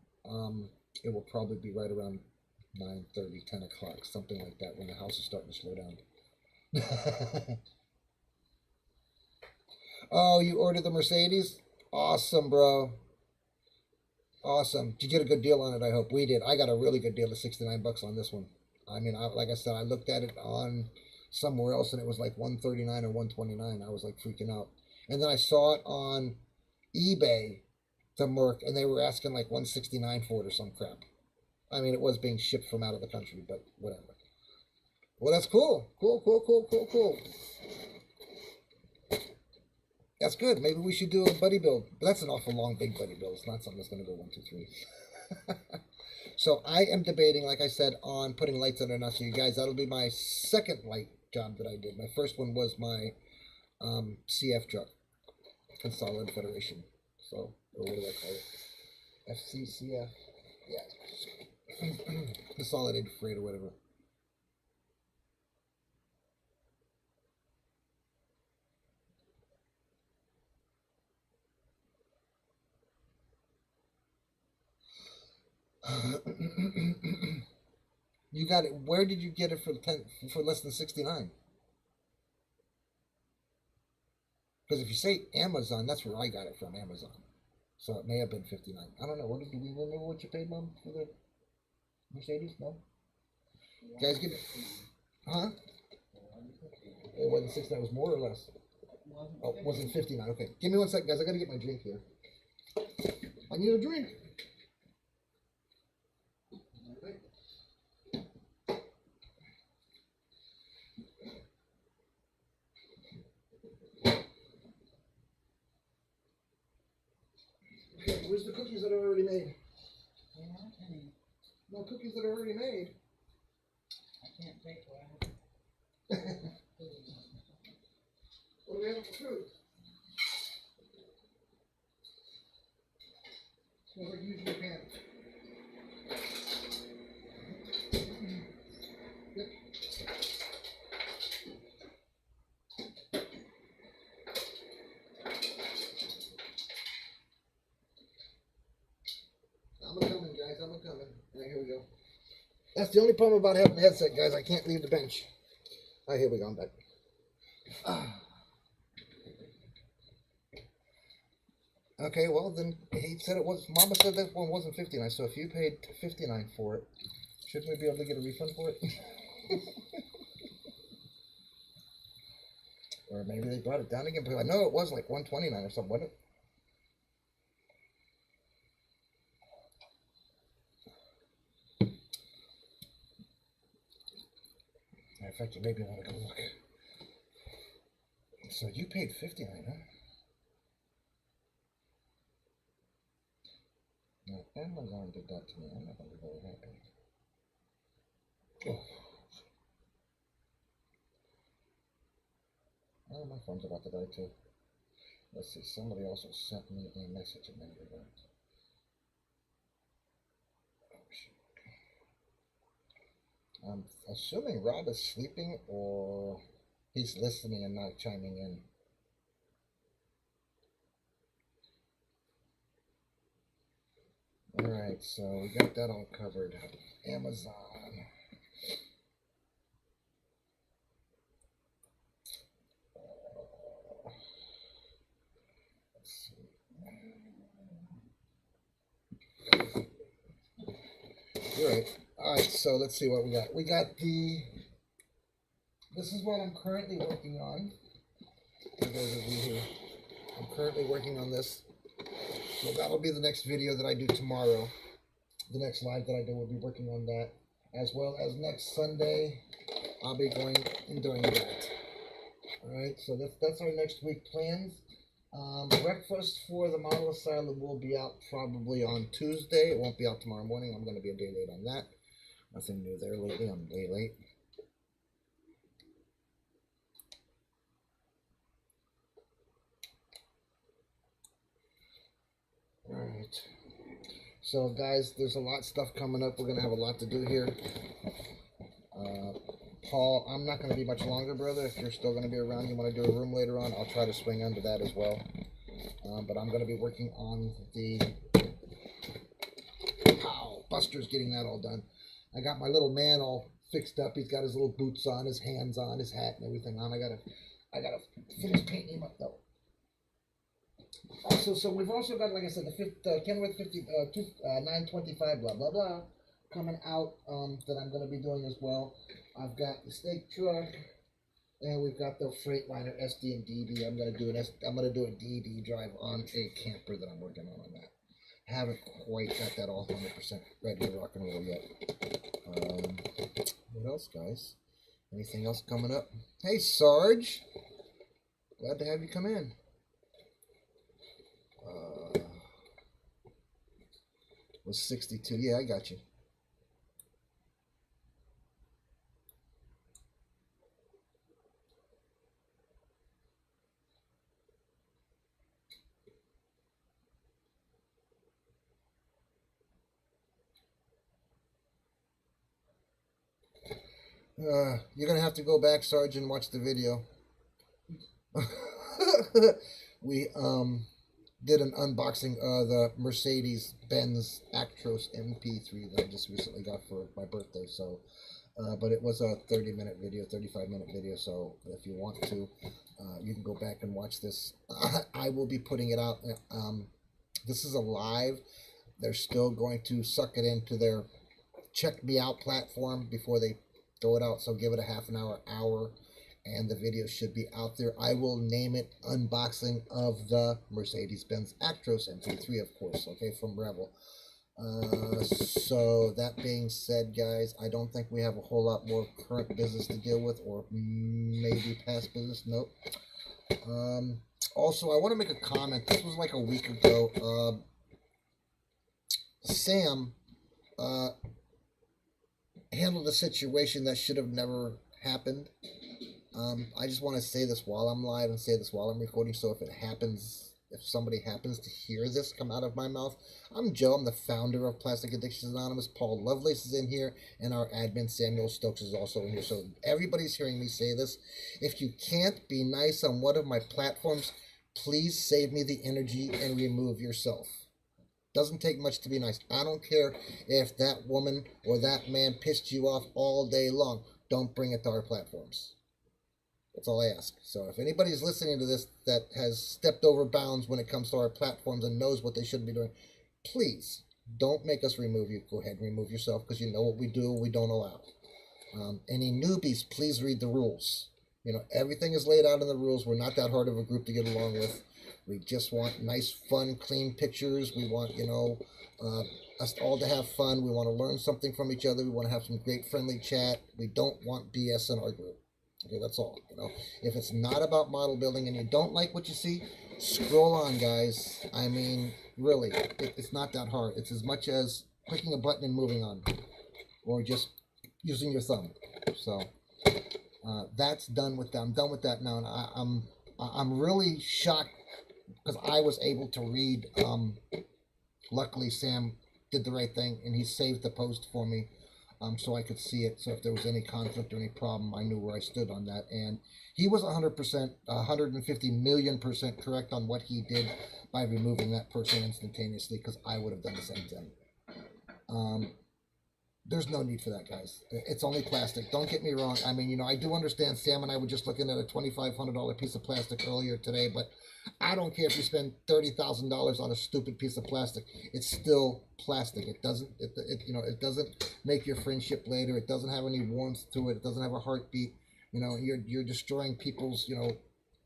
It will probably be right around 9:30, 10 o'clock, something like that, when the house is starting to slow down. Oh, you ordered the Mercedes? Awesome, bro. Awesome. Did you get a good deal on it, I hope? We did. I got a really good deal of $69 on this one. I mean, like I said, I looked at it on somewhere else and it was like $139 or $129. I was like freaking out. And then I saw it on eBay, the Merc, and they were asking like $169 for it or some crap. I mean, it was being shipped from out of the country, but whatever. Well, that's cool. Cool. That's good. Maybe we should do a buddy build. But that's an awful long, big buddy build. It's not something that's going to go 1, 2, 3. So I am debating, like I said, on putting lights under now. So you guys, that'll be my second light job that I did. My first one was my CF truck, Consolidated Federation. So, or what do I call it? FCCF? Yeah. Consolidated Freight or whatever. You got it. Where did you get it for less than 69? Because if you say Amazon, that's where I got it from, Amazon. So it may have been 59. I don't know. Do we remember what you paid, Mom, for the Mercedes? No? Guys, give me. Huh? It wasn't 69. It was more or less. Oh, it wasn't 59. Okay. Give me 1 second, guys. I got to get my drink here. I need a drink. Okay, where's the cookies that are already made? No cookies that are already made. I can't take what I have. What do we have for food? Smells like using your pan. Yep. I'm a-coming, guys. I'm a-coming. Right, here we go. That's the only problem about having a headset, guys. I can't leave the bench. All right, here we go. I'm back. Okay, well, then he said it was, Mama said that one wasn't 59, so if you paid 59 for it, shouldn't we be able to get a refund for it? Or maybe they brought it down again. But I know it was like 129 or something, wasn't it? In fact, you maybe want to go look. So you paid $59, huh? No, Amazon did that to me. I'm not going to be very happy. Oh, my phone's about to die too. Let's see, somebody also sent me a message a minute ago. Oh, shoot. I'm assuming Rob is sleeping or he's listening and not chiming in. Alright, so we got that all covered. Amazon. Let's see. Alright, so let's see what we got. We got this is what I'm currently working on. For those of you who, I'm currently working on this. So that'll be the next video that I do tomorrow. The next live that I do will be working on that. As well as next Sunday, I'll be going and doing that. Alright, so that's our next week plans. Breakfast for the Model Asylum will be out probably on Tuesday. It won't be out tomorrow morning. I'm going to be a day late on that. Nothing new there lately. I'm way late. Alright. So guys, there's a lot of stuff coming up. We're going to have a lot to do here. Paul, I'm not going to be much longer, brother. If you're still going to be around, you want to do a room later on, I'll try to swing under that as well. But I'm going to be working on the Buster's getting that all done. I got my little man all fixed up. He's got his little boots on, his hands on, his hat and everything on. I gotta finish painting him up though. Also, so we've also got, like I said, the Kenworth 925 blah blah blah coming out that I'm going to be doing as well. I've got the snake truck, and we've got the Freightliner SD and DD. I'm going to do a DD drive on a camper that I'm working on that. Haven't quite got that all 100% ready to rock and roll yet. What else, guys? Anything else coming up? Hey, Sarge. Glad to have you come in. Was 62. Yeah, I got you. You're going to have to go back, Sarge, and watch the video. We did an unboxing of the Mercedes-Benz Astro Mp3 that I just recently got for my birthday. So, but it was a 30-minute video, 35-minute video. So if you want to, you can go back and watch this. I will be putting it out. This is a live. They're still going to suck it into their Check Me Out platform before they throw it out. So give it a half an hour, and the video should be out there. I will name it Unboxing of the Mercedes-Benz Astro Mp3, of course, okay, from Rebel. So that being said, guys, I don't think we have a whole lot more current business to deal with, or maybe past business. Nope. Also, I want to make a comment. This was like a week ago. Sam handled a situation that should have never happened. I just want to say this while I'm live and say this while I'm recording, so if somebody happens to hear this come out of my mouth, I'm Joe. I'm the founder of Plastic Addictions Anonymous. Paul Lovelace is in here, and our admin Samuel Stokes is also in here. So everybody's hearing me say this. If you can't be nice on one of my platforms, please save me the energy and remove yourself. Doesn't take much to be nice. I don't care if that woman or that man pissed you off all day long. Don't bring it to our platforms. That's all I ask. So if anybody's listening to this that has stepped over bounds when it comes to our platforms and knows what they shouldn't be doing, please don't make us remove you. Go ahead and remove yourself, because you know what we do and we don't allow. Any newbies, please read the rules. You know, everything is laid out in the rules. We're not that hard of a group to get along with. We just want nice, fun, clean pictures. We want, you know, us all to have fun. We want to learn something from each other. We want to have some great friendly chat. We don't want BS in our group. Okay, that's all. You know, if it's not about model building and you don't like what you see, scroll on, guys. I mean, really, it's not that hard. It's as much as clicking a button and moving on, or just using your thumb. So that's done with that. I'm done with that now, and I'm really shocked because I was able to read. Luckily, Sam did the right thing, and he saved the post for me, so I could see it. So if there was any conflict or any problem, I knew where I stood on that. And he was 100%, 150 million% correct on what he did by removing that person instantaneously, because I would have done the same thing. There's no need for that, guys. It's only plastic. Don't get me wrong. I mean, you know, I do understand. Sam and I were just looking at a $2,500 piece of plastic earlier today, but I don't care if you spend $30,000 on a stupid piece of plastic. It's still plastic. It doesn't, you know, it doesn't make your friendship later. It doesn't have any warmth to it. It doesn't have a heartbeat. You know, you're destroying people's, you know,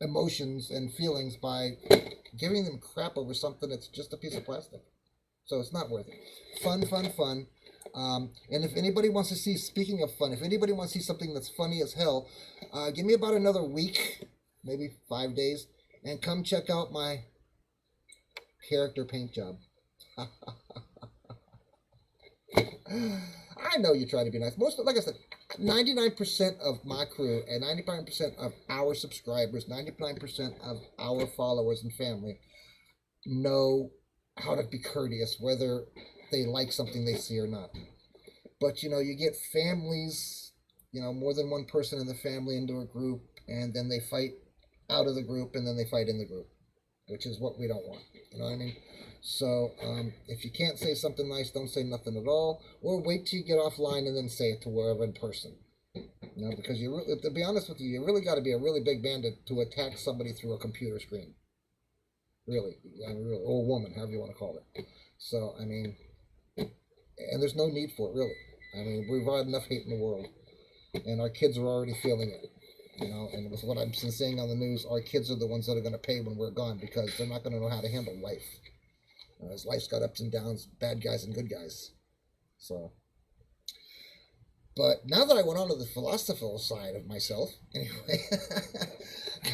emotions and feelings by giving them crap over something that's just a piece of plastic. So it's not worth it. Fun, fun, fun. And if anybody wants to see, speaking of fun, if anybody wants to see something that's funny as hell, give me about another week, maybe 5 days, and come check out my character paint job. I know you try to be nice. Most, like I said, 99% of my crew and 95% of our subscribers, 99% of our followers and family know how to be courteous, whether they like something they see or not. But, you know, you get families, you know, more than one person in the family into a group, and then they fight out of the group, and then they fight in the group, which is what we don't want. You know what I mean? So if you can't say something nice, don't say nothing at all, or wait till you get offline and then say it to wherever in person. You know, because you really, to be honest with you, you really got to be a really big bandit to attack somebody through a computer screen. Really, I mean, really, or a woman, however you want to call it. So, I mean, and there's no need for it, really. I mean, we've had enough hate in the world, and our kids are already feeling it. You know, and with what I'm saying on the news, our kids are the ones that are going to pay when we're gone, because they're not going to know how to handle life. As life's got ups and downs, bad guys and good guys. So, but now that I went on to the philosophical side of myself, anyway,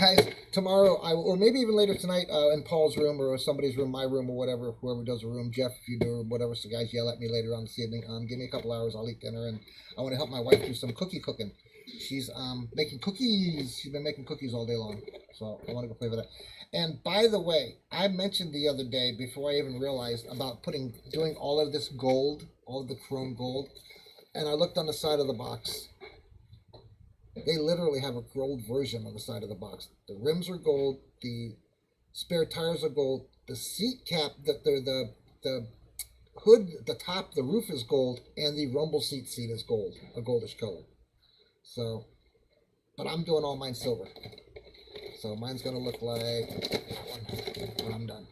guys, tomorrow, or maybe even later tonight, in Paul's room or somebody's room, my room or whatever, whoever does a room, Jeff, if you do, whatever, so guys, yell at me later on this evening. Give me a couple hours, I'll eat dinner, and I want to help my wife do some cookie cooking. She's making cookies. She's been making cookies all day long, so I want to go play with that. And by the way, I mentioned the other day, before I even realized, about doing all of this gold, all of the chrome gold, and I looked on the side of the box. They literally have a gold version on the side of the box. The rims are gold, the spare tires are gold, the seat cap, the hood, the top, the roof is gold, and the rumble seat is gold, a goldish color. So, but I'm doing all mine silver. So mine's gonna look like that one when I'm done.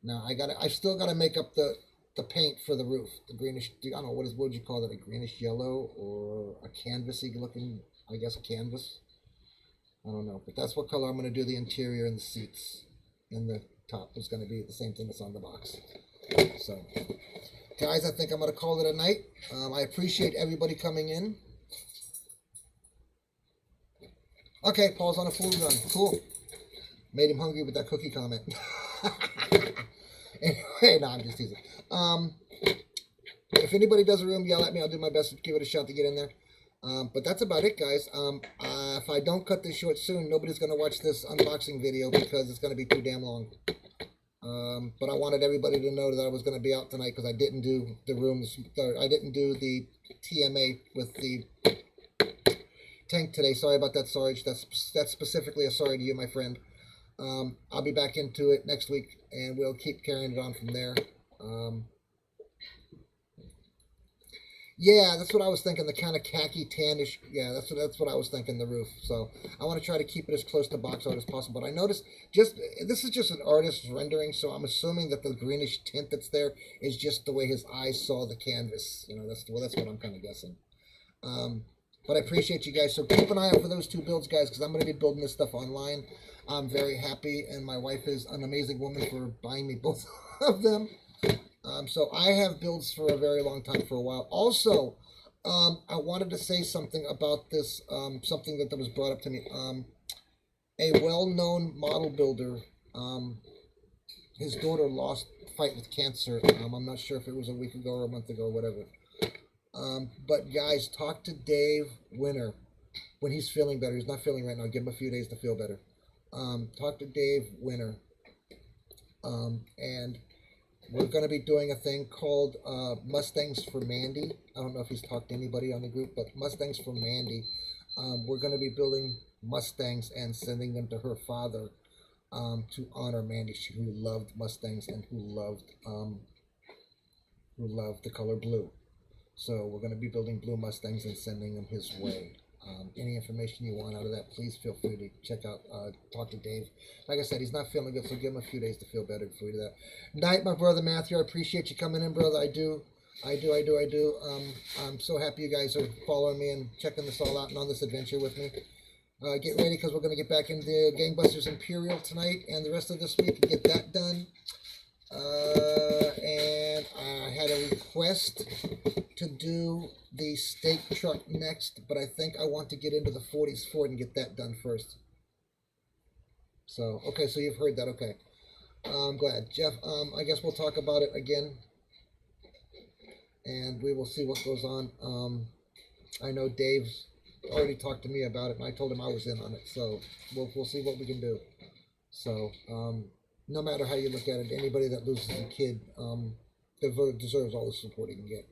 Now I still gotta make up the paint for the roof, the greenish. I don't know what would you call that? A greenish yellow or a canvasy looking? I guess a canvas. I don't know, but that's what color I'm gonna do the interior and the seats, and the top is gonna be the same thing that's on the box. So, guys, I think I'm gonna call it a night. I appreciate everybody coming in. Okay, Paul's on a full run. Cool. Made him hungry with that cookie comment. Anyway, no, I'm just teasing. If anybody does a room, yell at me. I'll do my best to give it a shot to get in there. But that's about it, guys. If I don't cut this short soon, nobody's going to watch this unboxing video because it's going to be too damn long. But I wanted everybody to know that I was going to be out tonight because I didn't do the rooms. I didn't do the TMA with the tank today. Sorry about that, Sarge. That's specifically a sorry to you, my friend. I'll be back into it next week, and we'll keep carrying it on from there. Yeah, that's what I was thinking. The kind of khaki tannish. Yeah, that's what I was thinking. The roof. So I want to try to keep it as close to box art as possible. But I noticed this is just an artist's rendering, so I'm assuming that the greenish tint that's there is just the way his eyes saw the canvas. You know, that's what I'm kind of guessing. But I appreciate you guys. So keep an eye out for those 2 builds, guys, because I'm going to be building this stuff online. I'm very happy, and my wife is an amazing woman for buying me both of them. So I have builds for a very long time, for a while. Also, I wanted to say something about this, something that was brought up to me. A well-known model builder, his daughter lost fight with cancer. I'm not sure if it was a week ago or a month ago or whatever. But guys, talk to Dave Winter when he's feeling better. He's not feeling right now. Give him a few days to feel better. Talk to Dave Winter. And we're going to be doing a thing called Mustangs for Mandy. I don't know if he's talked to anybody on the group, but Mustangs for Mandy. We're going to be building Mustangs and sending them to her father to honor Mandy, who loved Mustangs and who loved the color blue. So we're going to be building blue Mustangs and sending them his way. Any information you want out of that, please feel free to check out, talk to Dave. Like I said, he's not feeling good, so give him a few days to feel better before we do that. Night, my brother Matthew. I appreciate you coming in, brother. I do. I'm so happy you guys are following me and checking this all out and on this adventure with me. Get ready, because we're going to get back into Gangbusters Imperial tonight and the rest of this week and get that done. And I had a request to do the steak truck next, but I think I want to get into the 40s Ford and get that done first. So, okay, so you've heard that, okay. I'm glad. Jeff, I guess we'll talk about it again, and we will see what goes on. I know Dave's already talked to me about it, and I told him I was in on it, so we'll see what we can do. So, no matter how you look at it, anybody that loses a kid deserves all the support he can get,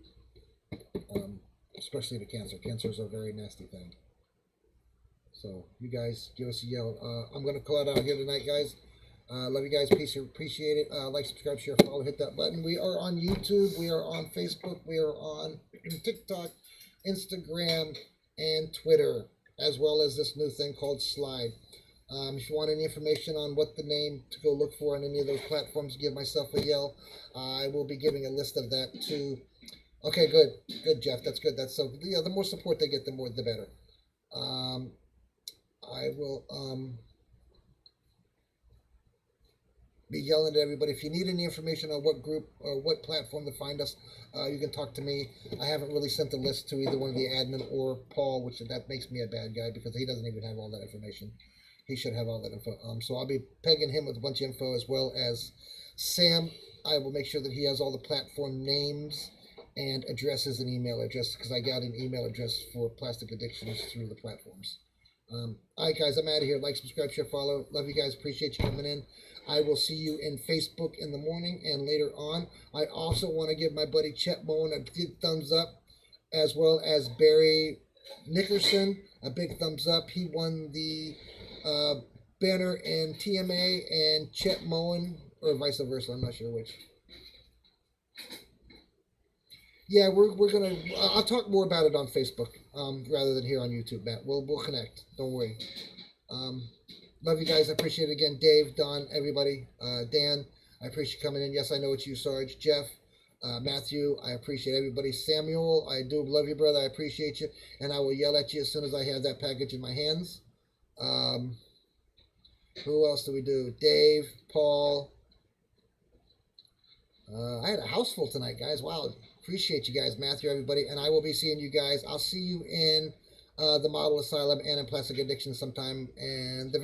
especially the cancer. Cancer is a very nasty thing. So you guys give us a yell. I'm going to call it out here tonight, guys. Love you guys. Peace. Appreciate it. Like, subscribe, share, follow, hit that button. We are on YouTube. We are on Facebook. We are on TikTok, Instagram, and Twitter, as well as this new thing called Slide. If you want any information on what the name to go look for on any of those platforms, give myself a yell. I will be giving a list of that too. Okay, good, Jeff. That's good. That's so. Yeah, the more support they get, the better. I will be yelling at everybody. If you need any information on what group or what platform to find us, you can talk to me. I haven't really sent the list to either one of the admin or Paul, which that makes me a bad guy because he doesn't even have all that information. He should have all that info. So I'll be pegging him with a bunch of info, as well as Sam. I will make sure that he has all the platform names and addresses and email address, because I got an email address for plastic addictions through the platforms. All right, guys, I'm out of here. Like, subscribe, share, follow. Love you guys. Appreciate you coming in. I will see you in Facebook in the morning and later on. I also want to give my buddy Chet Bowen a big thumbs up, as well as Barry Nickerson a big thumbs up. He won the banner in TMA, and Chet Moen, or vice versa. I'm not sure which. Yeah, we're gonna. I'll talk more about it on Facebook rather than here on YouTube, Matt. We'll connect. Don't worry. Love you guys. I appreciate it again. Dave, Don, everybody. Dan, I appreciate you coming in. Yes, I know it's you, Sarge. Jeff, Matthew, I appreciate everybody. Samuel, I do love you, brother. I appreciate you, and I will yell at you as soon as I have that package in my hands. Who else do we do? Dave, Paul. I had a house full tonight, guys. Wow. Appreciate you guys, Matthew, everybody. And I will be seeing you guys. I'll see you in the Model Asylum and in Plastic Addiction sometime. And the